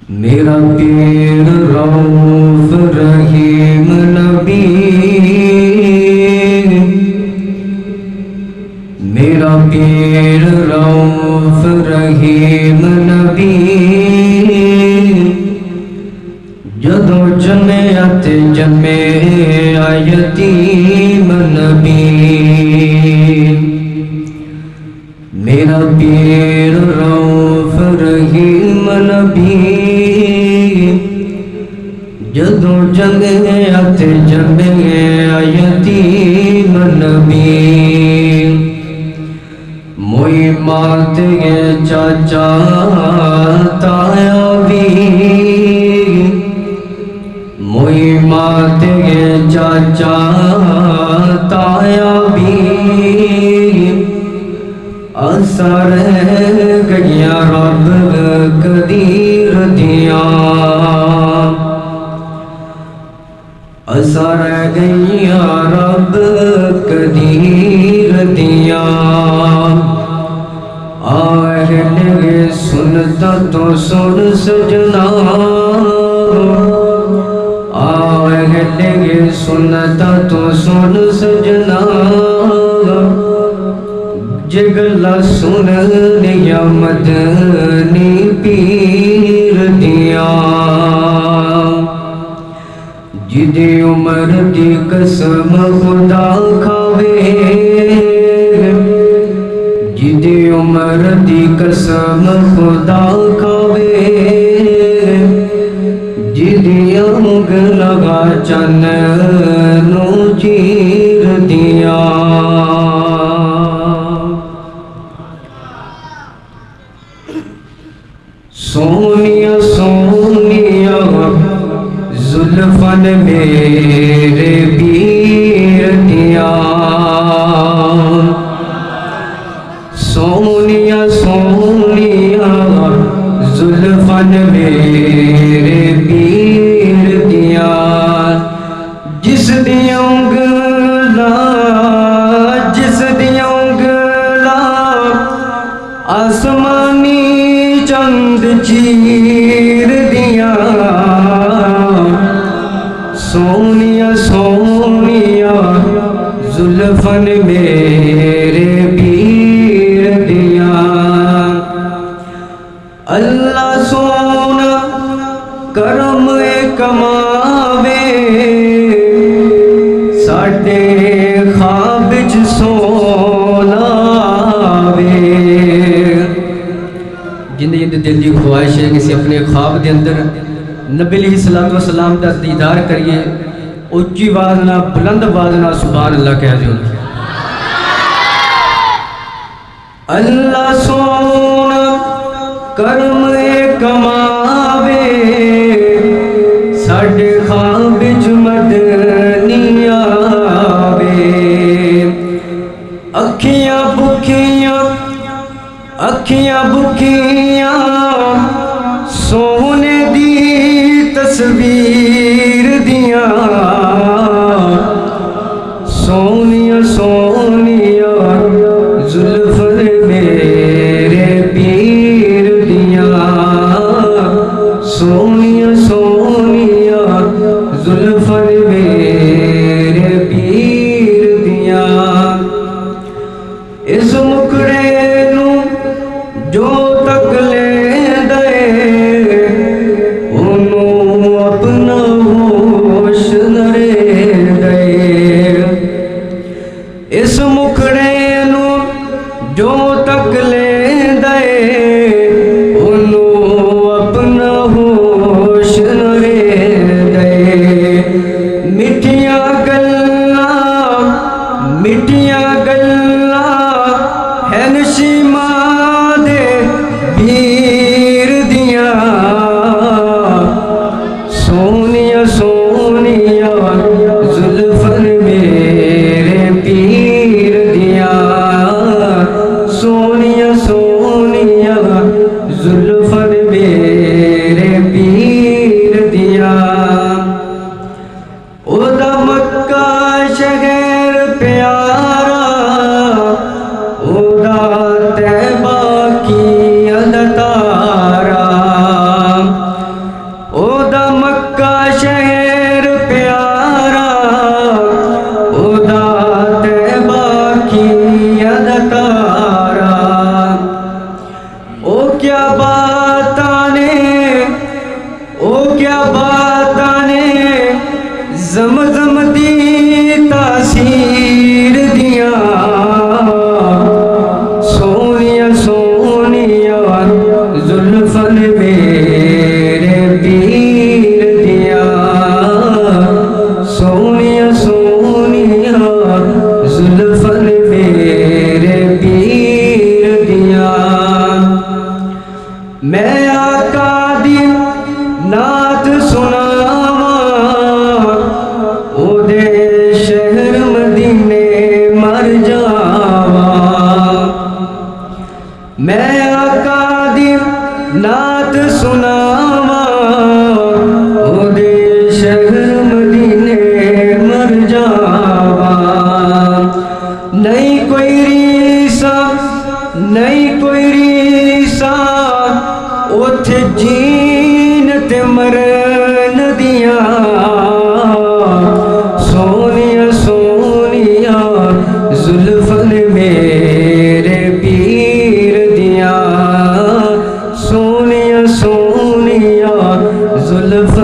मेरा पीर रऊफ रहीम नबी, मेरा पीर रऊफ रहीम नबी, जदों जमे अते जमे यतीम नबी। मेरा पीर रऊफ रहीम नबी, जदों जमे अते जमे यतीम नबी। मोई मात के चाचा ताया भी, मोई मात के चाचा ताया भी, असर गया रब कदीर दिया, असर गया रब कदीर दिया। आहने सुनता तो सुन सजना, आहने सुनता तो सुन सजना, जगला सुन लिया मदनी पीर दिया। जिदी उमर दी कसम खुदा खावे, जिदी उमर दी कसम खुदा खावे, जिदी अंग लगा चन नू चीर दिया। सोनिया सोनिया जुल्फन मेरे पीर दिया, सोनिया सोनिया जुल्फन मेरे पीर दिया। जिस दिया उंगला, जिस दिया उंगला आसमानी चंद चीर दिया। सोनिया सोनिया जुल्फन मेरे पीर दिया। अल्लाह सोना करम कमावे, साडे ख्वाब च सोना वे। जिंदे जिंदे दिल की ख्वाहिश है किसी अपने ख्वाब के अंदर नबी अलैहिस्सलाम का दीदार करिए, उच्ची आवाज ना बुलंद आवाज ना सुभान अल्लाह कह दो। अल्लाह सोना करम कमावे, साडे ख्वाब च मदनी आवे। अखियां भुखियां, अखियां भुखियां सोने दी तस्वीर दिया। सोनिया सोनिया जुल्फन मेरे पीर दिया, सोनिया सोनिया जुल्फन मेरे पीर दिया। इस मुखड़े नू जो नहीं कोई रीसा उथे जीन ते मरन दिया सोनिया सोनिया जुल्फन मेरे पीर दिया सोनिया सोनिया जुल्फ